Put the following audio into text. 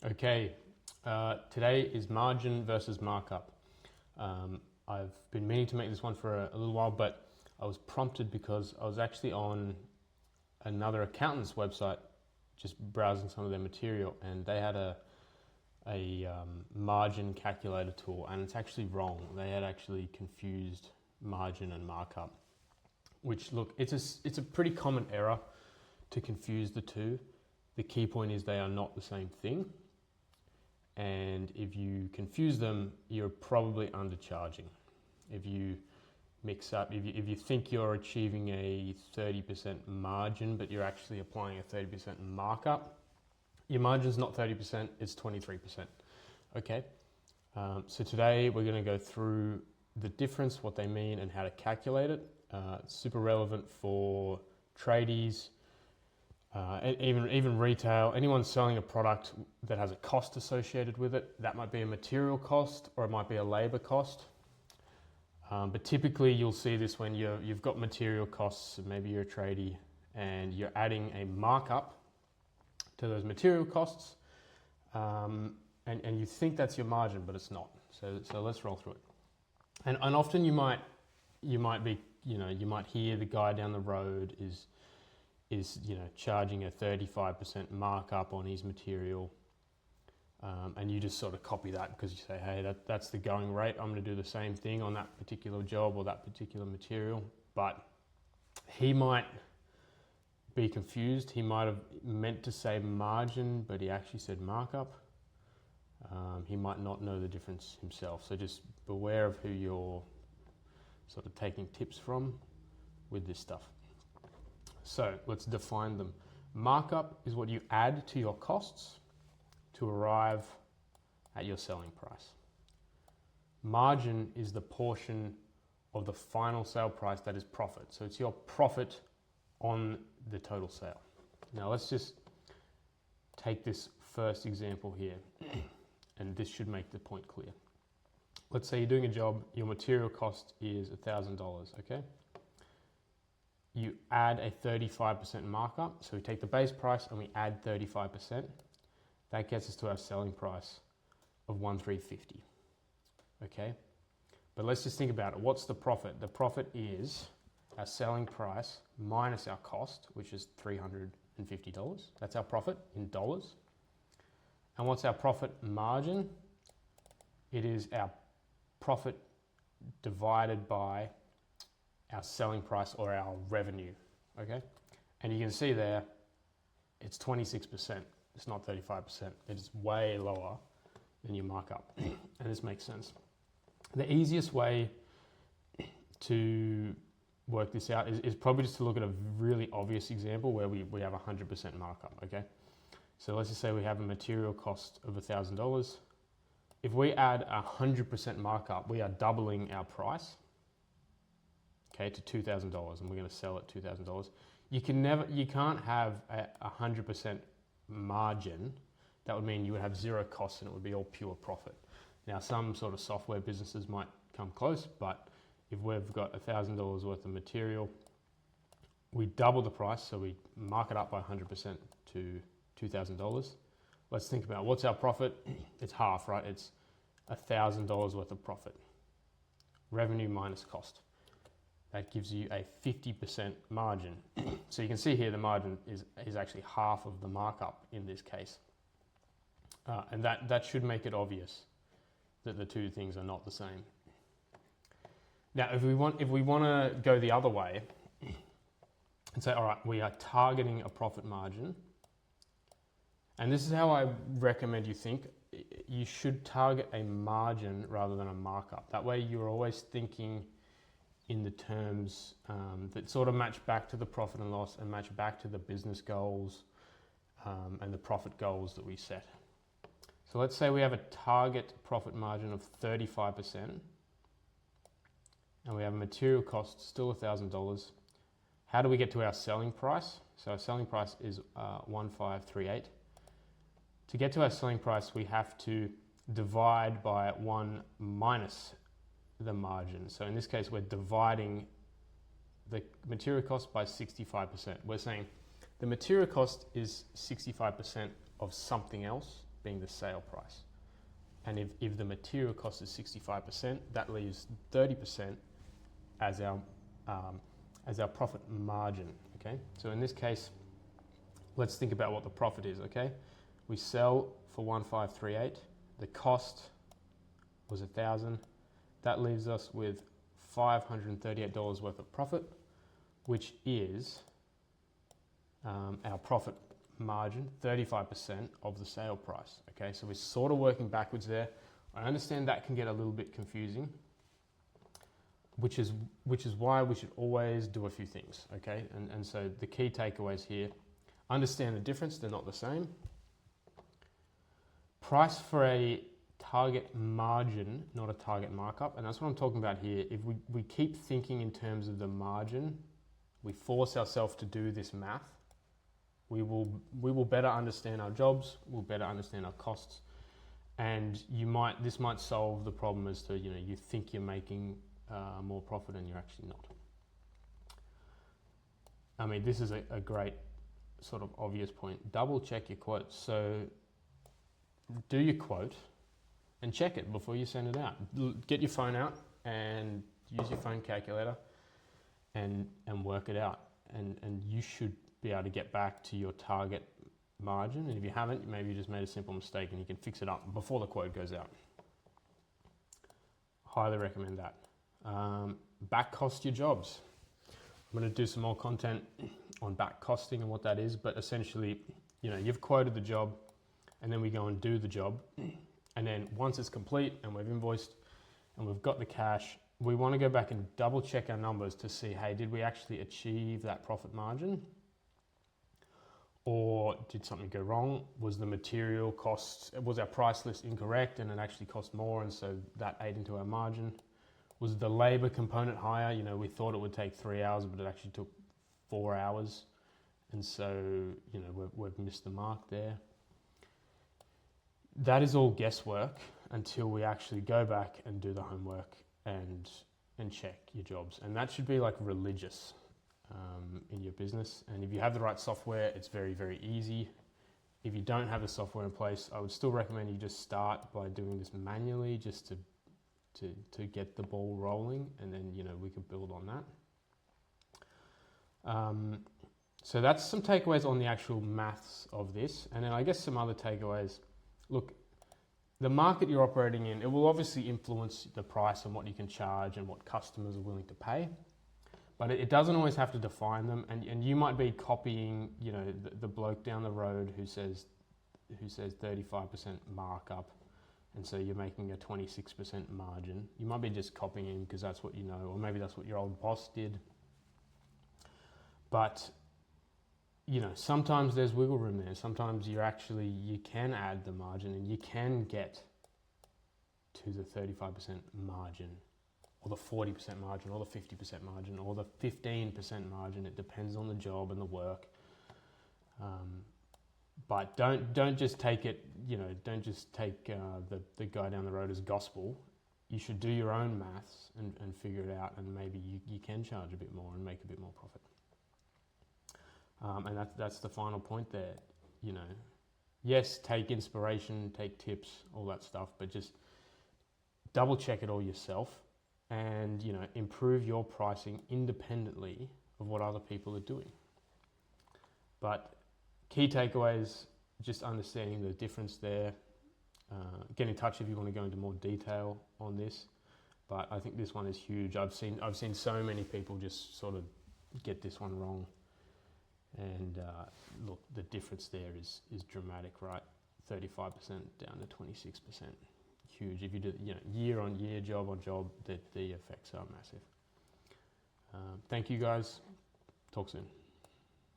Okay, today is margin versus markup. I've been meaning to make this one for a little while, but I was prompted because I was actually on another accountant's website just browsing some of their material, and they had a margin calculator tool, and it's actually wrong. They had actually confused margin and markup, which, look, it's a pretty common error to confuse the two. The key point is they are not the same thing. And if you confuse them, you're probably undercharging. If you mix up, if you think you're achieving a 30% margin, but you're actually applying a 30% markup, your margin's not 30%, it's 23%. Okay, so today we're going to go through the difference, what they mean, and how to calculate it. It's super relevant for tradies, even retail. Anyone selling a product that has a cost associated with it, that might be a material cost or it might be a labor cost. But typically you'll see this when you've got material costs, maybe you're a tradie and you're adding a markup to those material costs, and you think that's your margin, but it's not. So let's roll through it. And often you might hear the guy down the road is charging a 35% markup on his material, and you just sort of copy that because you say, hey, that's the going rate. I'm going to do the same thing on that particular job or that particular material. But he might be confused. He might have meant to say margin, but he actually said markup. He might not know the difference himself. So just beware of who you're sort of taking tips from with this stuff. So let's define them. Markup is what you add to your costs to arrive at your selling price. Margin is the portion of the final sale price that is profit. So it's your profit on the total sale. Now let's just take this first example here, and this should make the point clear. Let's say you're doing a job, your material cost is $1,000, okay? You add a 35% markup. So we take the base price and we add 35%. That gets us to our selling price of $1,350. Okay. But let's just think about it. What's the profit? The profit is our selling price minus our cost, which is $350. That's our profit in dollars. And what's our profit margin? It is our profit divided by our selling price or our revenue, okay? And you can see there, it's 26%. It's not 35%. It's way lower than your markup. And this makes sense. The easiest way to work this out is probably just to look at a really obvious example where we have 100% markup, okay? So let's just say we have a material cost of $1,000. If we add 100% markup, we are doubling our price, okay, to $2,000, and we're going to sell at $2,000. You can't have a 100% margin. That would mean you would have zero costs and it would be all pure profit. Now, some sort of software businesses might come close, but if we've got $1,000 worth of material, we double the price, so we mark it up by 100% to $2,000. Let's think about what's our profit. It's half, right? It's $1,000 worth of profit. Revenue minus cost. That gives you a 50% margin. So you can see here the margin is actually half of the markup in this case. And that should make it obvious that the two things are not the same. Now, if we want to go the other way and say, all right, we are targeting a profit margin, and this is how I recommend you think. You should target a margin rather than a markup. That way you're always thinking in the terms that sort of match back to the profit and loss and match back to the business goals and the profit goals that we set. So let's say we have a target profit margin of 35% and we have a material cost still $1,000. How do we get to our selling price? So our selling price is 1,538. To get to our selling price, we have to divide by 1 minus the margin. So in this case, we're dividing the material cost by 65%. We're saying the material cost is 65% of something else. being the sale price. And if the material cost is 65%, that leaves 30% as our profit margin, okay? So in this case, let's think about what the profit is, okay? We sell for 1,538. The cost was 1,000. That leaves us with $538 worth of profit, which is our profit margin, 35% of the sale price, okay? So we're sort of working backwards there. I understand that can get a little bit confusing, which is why we should always do a few things, okay? And so the key takeaways here, understand the difference, they're not the same. Price for a target margin, not a target markup, and that's what I'm talking about here. If we keep thinking in terms of the margin, we force ourselves to do this math, we will better understand our jobs, we'll better understand our costs, and this might solve the problem as to, you think you're making more profit and you're actually not. I mean, this is a great sort of obvious point. Double check your quotes. So do your quote and check it before you send it out. Get your phone out and use your phone calculator and work it out. And you should be able to get back to your target margin. And if you haven't, maybe you just made a simple mistake and you can fix it up before the quote goes out. Highly recommend that. Back cost your jobs. I'm going to do some more content on back costing and what that is, but essentially, you've quoted the job and then we go and do the job. And then once it's complete and we've invoiced and we've got the cash, we want to go back and double check our numbers to see, hey, did we actually achieve that profit margin? Or did something go wrong? Was the material cost, was our price list incorrect and it actually cost more and so that ate into our margin? Was the labor component higher? We thought it would take 3 hours, but it actually took 4 hours. And so, we've missed the mark there. That is all guesswork until we actually go back and do the homework and check your jobs. And that should be like religious in your business. And if you have the right software, it's very, very easy. If you don't have the software in place, I would still recommend you just start by doing this manually just to get the ball rolling, and then we could build on that. So that's some takeaways on the actual maths of this, and then I guess some other takeaways. Look, the market you're operating in, it will obviously influence the price and what you can charge and what customers are willing to pay, but it doesn't always have to define them. And you might be copying, the bloke down the road who says 35% markup. And so you're making a 26% margin. You might be just copying him because that's what you know, or maybe that's what your old boss did. But, sometimes there's wiggle room there. Sometimes you can add the margin and you can get to the 35% margin, or the 40% margin, or the 50% margin, or the 15% margin. It depends on the job and the work. But don't just take it, don't just take the guy down the road as gospel. You should do your own maths and figure it out, and maybe you can charge a bit more and make a bit more profit. And that's the final point there. Yes, take inspiration, take tips, all that stuff, but just double check it all yourself and, improve your pricing independently of what other people are doing. But key takeaways, just understanding the difference there. Get in touch if you want to go into more detail on this, but I think this one is huge. I've seen so many people just sort of get this one wrong, and look, the difference there is dramatic, right? 35% down to 26%, huge. If you do, year on year, job on job, the effects are massive. Thank you guys. Talk soon.